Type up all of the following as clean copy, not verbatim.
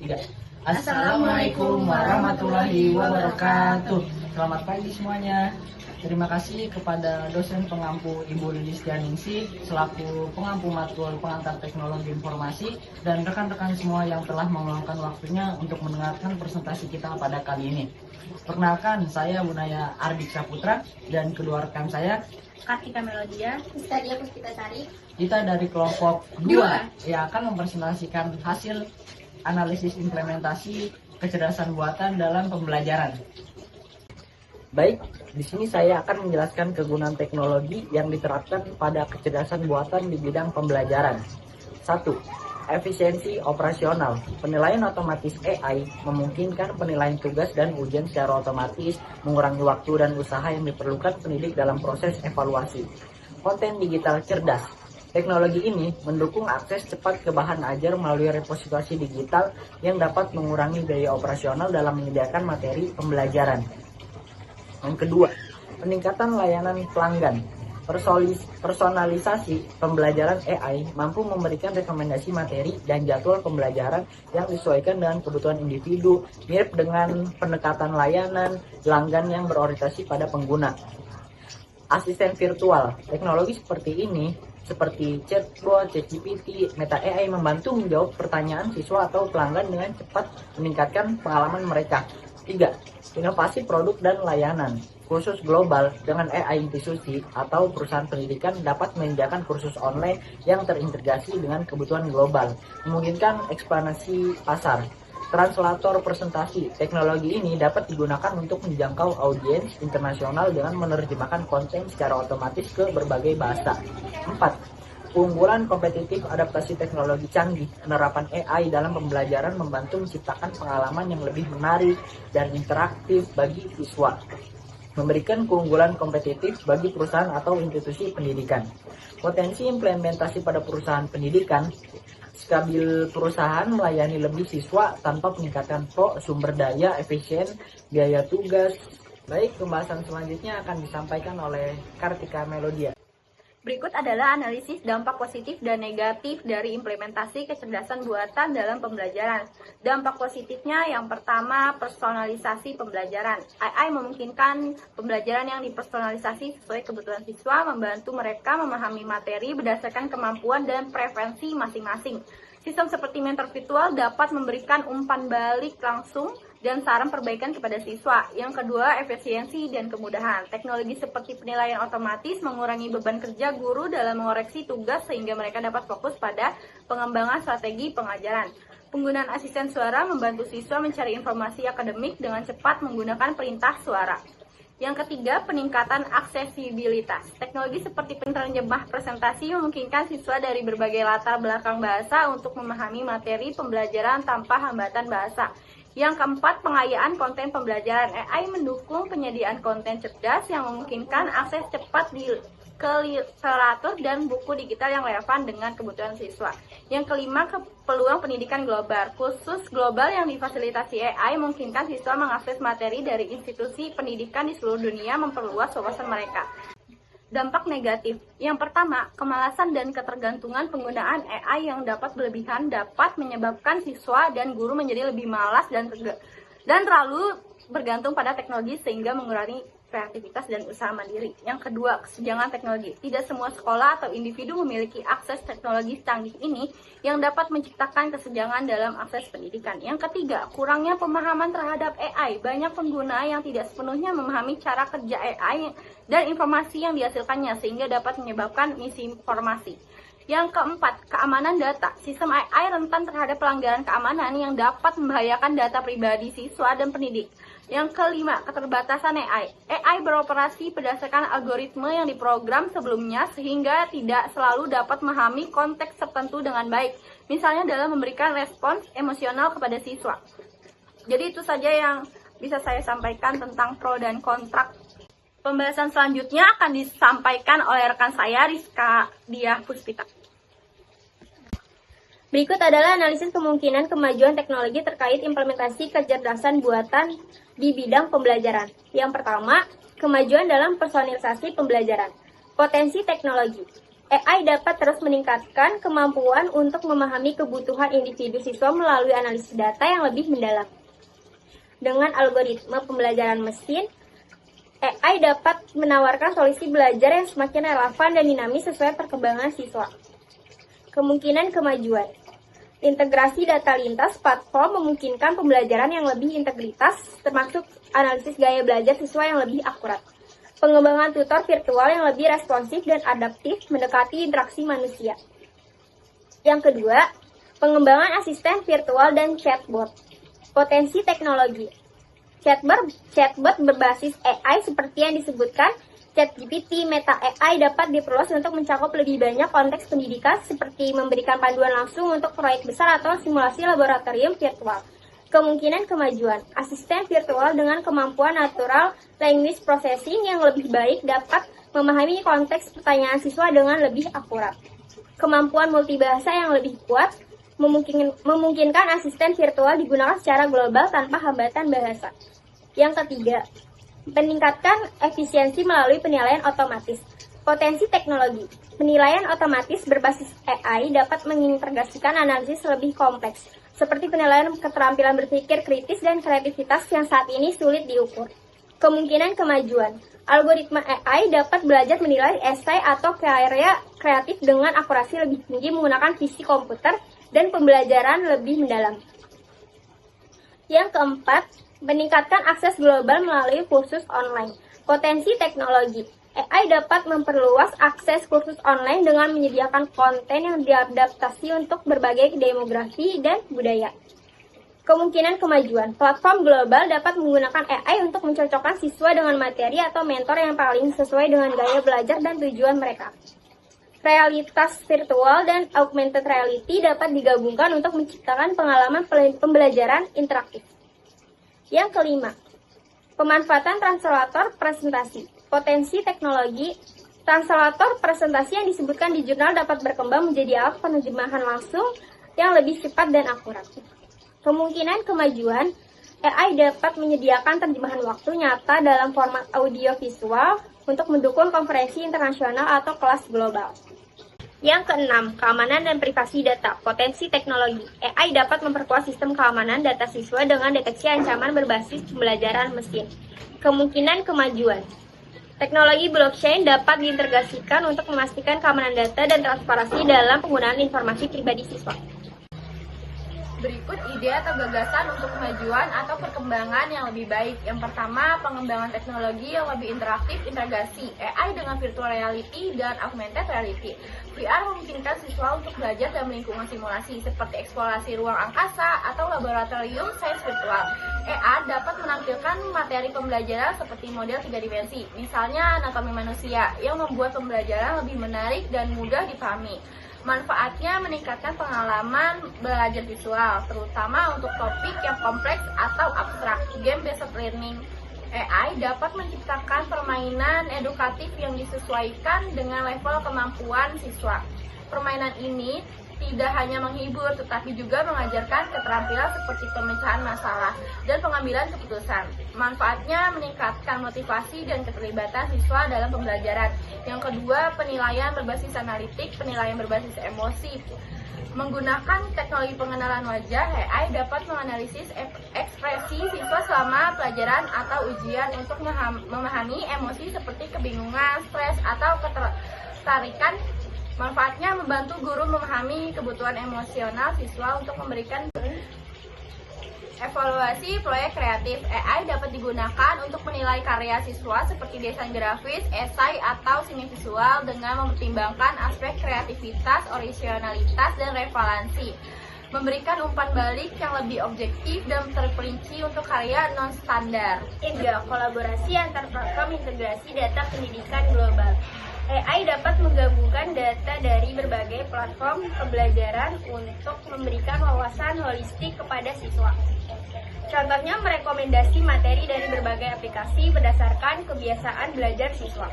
Tiga. Assalamualaikum warahmatullahi wabarakatuh. Selamat pagi semuanya. Terima kasih kepada dosen pengampu Ibu Lidistianingsih selaku pengampu matkul pengantar teknologi informasi dan rekan-rekan semua yang telah meluangkan waktunya untuk mendengarkan presentasi kita pada kali ini. Perkenalkan, saya Bunaya Ardik Saputra dan kedua rekan saya Kartika Melodia, Stadia Puspitasari. Kita dari kelompok 2 yang akan mempresentasikan hasil analisis implementasi kecerdasan buatan dalam pembelajaran. Baik, di sini saya akan menjelaskan kegunaan teknologi yang diterapkan pada kecerdasan buatan di bidang pembelajaran. 1. Efisiensi operasional. Penilaian otomatis AI memungkinkan penilaian tugas dan ujian secara otomatis, mengurangi waktu dan usaha yang diperlukan pendidik dalam proses evaluasi. Konten digital cerdas. Teknologi ini mendukung akses cepat ke bahan ajar melalui repositosi digital yang dapat mengurangi biaya operasional dalam menyediakan materi pembelajaran. Yang kedua, peningkatan layanan pelanggan. Personalisasi pembelajaran AI mampu memberikan rekomendasi materi dan jadwal pembelajaran yang disesuaikan dengan kebutuhan individu, mirip dengan pendekatan layanan pelanggan yang berorientasi pada pengguna. Asisten virtual. Teknologi seperti ini, seperti chatbot, ChatGPT, Meta AI membantu menjawab pertanyaan siswa atau pelanggan dengan cepat, meningkatkan pengalaman mereka. 3. Inovasi produk dan layanan. Kursus global dengan AI institusi atau perusahaan pendidikan dapat menyediakan kursus online yang terintegrasi dengan kebutuhan global, memungkinkan ekspansi pasar. Translator presentasi. Teknologi ini dapat digunakan untuk menjangkau audiens internasional dengan menerjemahkan konten secara otomatis ke berbagai bahasa. 4. Keunggulan kompetitif adaptasi teknologi canggih. Penerapan AI dalam pembelajaran membantu menciptakan pengalaman yang lebih menarik dan interaktif bagi siswa, memberikan keunggulan kompetitif bagi perusahaan atau institusi pendidikan. Potensi implementasi pada perusahaan pendidikan. Stabil perusahaan melayani lebih siswa tanpa meningkatkan sumber daya, efisien, biaya tugas. Baik, pembahasan selanjutnya akan disampaikan oleh Kartika Melodia. Berikut adalah analisis dampak positif dan negatif dari implementasi kecerdasan buatan dalam pembelajaran. Dampak positifnya yang pertama, personalisasi pembelajaran. AI memungkinkan pembelajaran yang dipersonalisasi sesuai kebutuhan siswa, membantu mereka memahami materi berdasarkan kemampuan dan preferensi masing-masing. Sistem seperti mentor virtual dapat memberikan umpan balik langsung dan saran perbaikan kepada siswa. Yang kedua, efisiensi dan kemudahan. Teknologi seperti penilaian otomatis mengurangi beban kerja guru dalam mengoreksi tugas sehingga mereka dapat fokus pada pengembangan strategi pengajaran. Penggunaan asisten suara membantu siswa mencari informasi akademik dengan cepat menggunakan perintah suara. Yang ketiga, peningkatan aksesibilitas. Teknologi seperti penerjemah presentasi memungkinkan siswa dari berbagai latar belakang bahasa untuk memahami materi pembelajaran tanpa hambatan bahasa. Yang keempat, pengayaan konten pembelajaran. AI mendukung penyediaan konten cerdas yang memungkinkan akses cepat ke literatur dan buku digital yang relevan dengan kebutuhan siswa. Yang kelima, peluang pendidikan global. Kursus global yang difasilitasi AI memungkinkan siswa mengakses materi dari institusi pendidikan di seluruh dunia, memperluas wawasan mereka. Dampak negatif. Yang pertama, kemalasan dan ketergantungan penggunaan AI yang dapat berlebihan dapat menyebabkan siswa dan guru menjadi lebih malas dan terlalu bergantung pada teknologi sehingga mengurangi kreativitas dan usaha mandiri. Yang kedua, kesenjangan teknologi. Tidak semua sekolah atau individu memiliki akses teknologi canggih ini yang dapat menciptakan kesenjangan dalam akses pendidikan. Yang ketiga, kurangnya pemahaman terhadap AI. Banyak pengguna yang tidak sepenuhnya memahami cara kerja AI dan informasi yang dihasilkannya sehingga dapat menyebabkan misinformasi. Yang keempat, keamanan data. Sistem AI rentan terhadap pelanggaran keamanan yang dapat membahayakan data pribadi siswa dan pendidik. Yang kelima, keterbatasan AI. AI beroperasi berdasarkan algoritma yang diprogram sebelumnya sehingga tidak selalu dapat memahami konteks tertentu dengan baik. Misalnya dalam memberikan respons emosional kepada siswa. Jadi itu saja yang bisa saya sampaikan tentang pro dan kontra. Pembahasan selanjutnya akan disampaikan oleh rekan saya, Rizka Diah Puspita. Berikut adalah analisis kemungkinan kemajuan teknologi terkait implementasi kecerdasan buatan di bidang pembelajaran. Yang pertama, kemajuan dalam personalisasi pembelajaran. Potensi teknologi. AI dapat terus meningkatkan kemampuan untuk memahami kebutuhan individu siswa melalui analisis data yang lebih mendalam. Dengan algoritma pembelajaran mesin, AI dapat menawarkan solusi belajar yang semakin relevan dan dinamis sesuai perkembangan siswa. Kemungkinan kemajuan. Integrasi data lintas platform memungkinkan pembelajaran yang lebih integritas, termasuk analisis gaya belajar siswa yang lebih akurat. Pengembangan tutor virtual yang lebih responsif dan adaptif mendekati interaksi manusia. Yang kedua, pengembangan asisten virtual dan chatbot. Potensi teknologi. Chatbot berbasis AI seperti yang disebutkan, ChatGPT, Meta AI dapat diperluas untuk mencakup lebih banyak konteks pendidikan seperti memberikan panduan langsung untuk proyek besar atau simulasi laboratorium virtual. Kemungkinan kemajuan. Asisten virtual dengan kemampuan natural language processing yang lebih baik dapat memahami konteks pertanyaan siswa dengan lebih akurat. Kemampuan multibahasa yang lebih kuat memungkinkan asisten virtual digunakan secara global tanpa hambatan bahasa. Yang ketiga, meningkatkan efisiensi melalui penilaian otomatis. Potensi teknologi. Penilaian otomatis berbasis AI dapat mengintegrasikan analisis lebih kompleks, seperti penilaian keterampilan berpikir kritis dan kreativitas yang saat ini sulit diukur. Kemungkinan kemajuan. Algoritma AI dapat belajar menilai esai atau karya kreatif dengan akurasi lebih tinggi menggunakan visi komputer dan pembelajaran lebih mendalam. Yang keempat, meningkatkan akses global melalui kursus online. Potensi teknologi. AI dapat memperluas akses kursus online dengan menyediakan konten yang diadaptasi untuk berbagai demografi dan budaya. Kemungkinan kemajuan. Platform global dapat menggunakan AI untuk mencocokkan siswa dengan materi atau mentor yang paling sesuai dengan gaya belajar dan tujuan mereka. Realitas virtual dan augmented reality dapat digabungkan untuk menciptakan pengalaman pembelajaran interaktif. Yang kelima, pemanfaatan translator presentasi. Potensi teknologi. Translator presentasi yang disebutkan di jurnal dapat berkembang menjadi alat penerjemahan langsung yang lebih cepat dan akurat. Kemungkinan kemajuan. AI dapat menyediakan terjemahan waktu nyata dalam format audio visual untuk mendukung konferensi internasional atau kelas global. Yang keenam, keamanan dan privasi data. Potensi teknologi. AI dapat memperkuat sistem keamanan data siswa dengan deteksi ancaman berbasis pembelajaran mesin. Kemungkinan kemajuan. Teknologi blockchain dapat diintegrasikan untuk memastikan keamanan data dan transparansi dalam penggunaan informasi pribadi siswa. Berikut ide atau gagasan untuk kemajuan atau perkembangan yang lebih baik. Yang pertama, pengembangan teknologi yang lebih interaktif, integrasi AI dengan virtual reality dan augmented reality. VR memungkinkan siswa untuk belajar dalam lingkungan simulasi seperti eksplorasi ruang angkasa atau laboratorium sains virtual. AR dapat menampilkan materi pembelajaran seperti model 3 dimensi, misalnya anatomi manusia, yang membuat pembelajaran lebih menarik dan mudah dipahami. Manfaatnya meningkatkan pengalaman belajar visual, terutama untuk topik yang kompleks atau abstrak. Game-based learning AI dapat menciptakan permainan edukatif yang disesuaikan dengan level kemampuan siswa. Permainan ini tidak hanya menghibur, tetapi juga mengajarkan keterampilan seperti pemecahan masalah dan pengambilan keputusan. Manfaatnya meningkatkan motivasi dan keterlibatan siswa dalam pembelajaran. Yang kedua, penilaian berbasis analitik, penilaian berbasis emosi. Menggunakan teknologi pengenalan wajah, AI dapat menganalisis ekspresi siswa selama pelajaran atau ujian untuk memahami emosi seperti kebingungan, stres, atau ketertarikan. Manfaatnya membantu guru memahami kebutuhan emosional siswa untuk memberikan evaluasi proyek kreatif. AI dapat digunakan untuk menilai karya siswa seperti desain grafis, esai, atau seni visual dengan mempertimbangkan aspek kreativitas, originalitas, dan relevansi. Memberikan umpan balik yang lebih objektif dan terperinci untuk karya non-standar. 3. Kolaborasi antar platform integrasi data pendidikan global. AI dapat menggabungkan data dari berbagai platform pembelajaran untuk memberikan wawasan holistik kepada siswa. Contohnya merekomendasi materi dari berbagai aplikasi berdasarkan kebiasaan belajar siswa.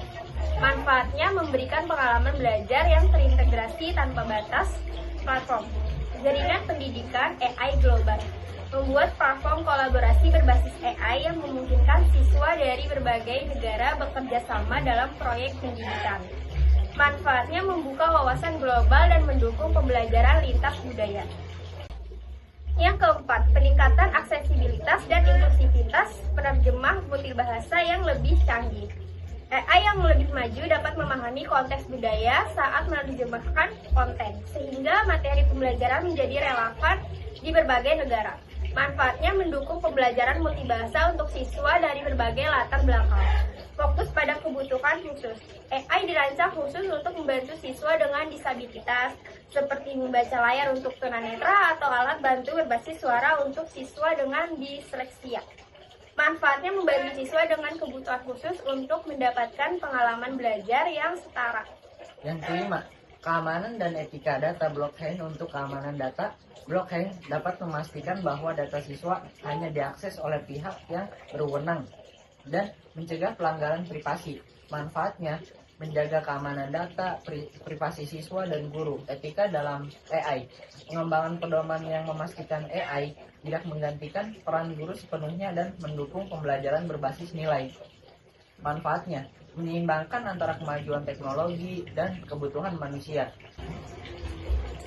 Manfaatnya memberikan pengalaman belajar yang terintegrasi tanpa batas platform. Jaringan pendidikan AI global. Membuat platform kolaborasi berbasis AI yang memungkinkan siswa dari berbagai negara bekerja sama dalam proyek pendidikan. Manfaatnya membuka wawasan global dan mendukung pembelajaran lintas budaya. Yang keempat, peningkatan aksesibilitas dan inklusivitas penerjemah multibahasa yang lebih canggih. AI yang lebih maju dapat memahami konteks budaya saat menerjemahkan konten, sehingga materi pembelajaran menjadi relevan di berbagai negara. Manfaatnya mendukung pembelajaran multibahasa untuk siswa dari berbagai latar belakang. Fokus pada kebutuhan khusus. AI dirancang khusus untuk membantu siswa dengan disabilitas, seperti membaca layar untuk tunanetra atau alat bantu berbasis suara untuk siswa dengan disleksia. Manfaatnya membantu siswa dengan kebutuhan khusus untuk mendapatkan pengalaman belajar yang setara. Yang kelima, keamanan dan etika data blockchain. Untuk keamanan data, blockchain dapat memastikan bahwa data siswa hanya diakses oleh pihak yang berwenang dan mencegah pelanggaran privasi. Manfaatnya, menjaga keamanan data, privasi siswa dan guru. Etika dalam AI, pengembangan pedoman yang memastikan AI tidak menggantikan peran guru sepenuhnya dan mendukung pembelajaran berbasis nilai. Manfaatnya, menyeimbangkan antara kemajuan teknologi dan kebutuhan manusia.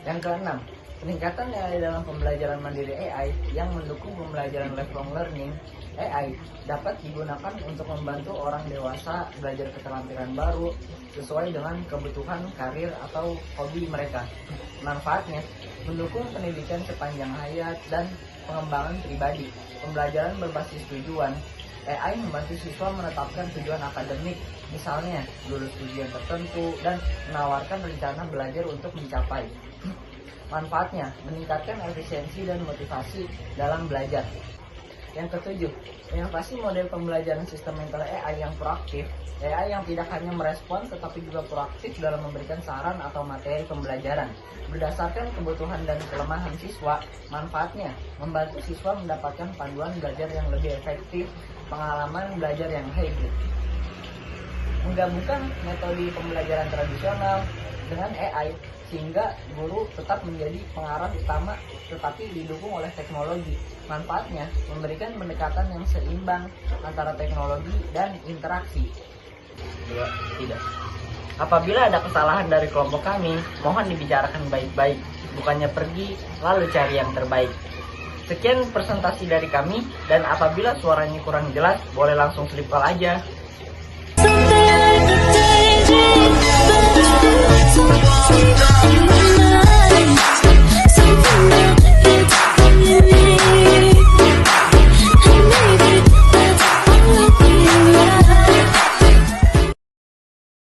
Yang keenam, peningkatan AI dalam pembelajaran mandiri. AI yang mendukung pembelajaran lifelong learning. AI dapat digunakan untuk membantu orang dewasa belajar keterampilan baru sesuai dengan kebutuhan karir atau hobi mereka. Manfaatnya, mendukung pendidikan sepanjang hayat dan pengembangan pribadi. Pembelajaran berbasis tujuan. AI membantu siswa menetapkan tujuan akademik, misalnya lulus ujian tertentu, dan menawarkan rencana belajar untuk mencapai. Manfaatnya, meningkatkan efisiensi dan motivasi dalam belajar. Yang ketujuh, inovasi model pembelajaran sistem mental AI yang proaktif. AI yang tidak hanya merespon tetapi juga proaktif dalam memberikan saran atau materi pembelajaran berdasarkan kebutuhan dan kelemahan siswa. Manfaatnya, membantu siswa mendapatkan panduan belajar yang lebih efektif, pengalaman belajar yang hybrid. Menggabungkan metode pembelajaran tradisional dengan AI sehingga guru tetap menjadi pengarah utama tetapi didukung oleh teknologi. Manfaatnya, memberikan pendekatan yang seimbang antara teknologi dan interaksi. 2. Tidak. Apabila ada kesalahan dari kelompok kami, mohon dibicarakan baik-baik, bukannya pergi lalu cari yang terbaik. Sekian presentasi dari kami, dan apabila suaranya kurang jelas, boleh langsung slip call aja.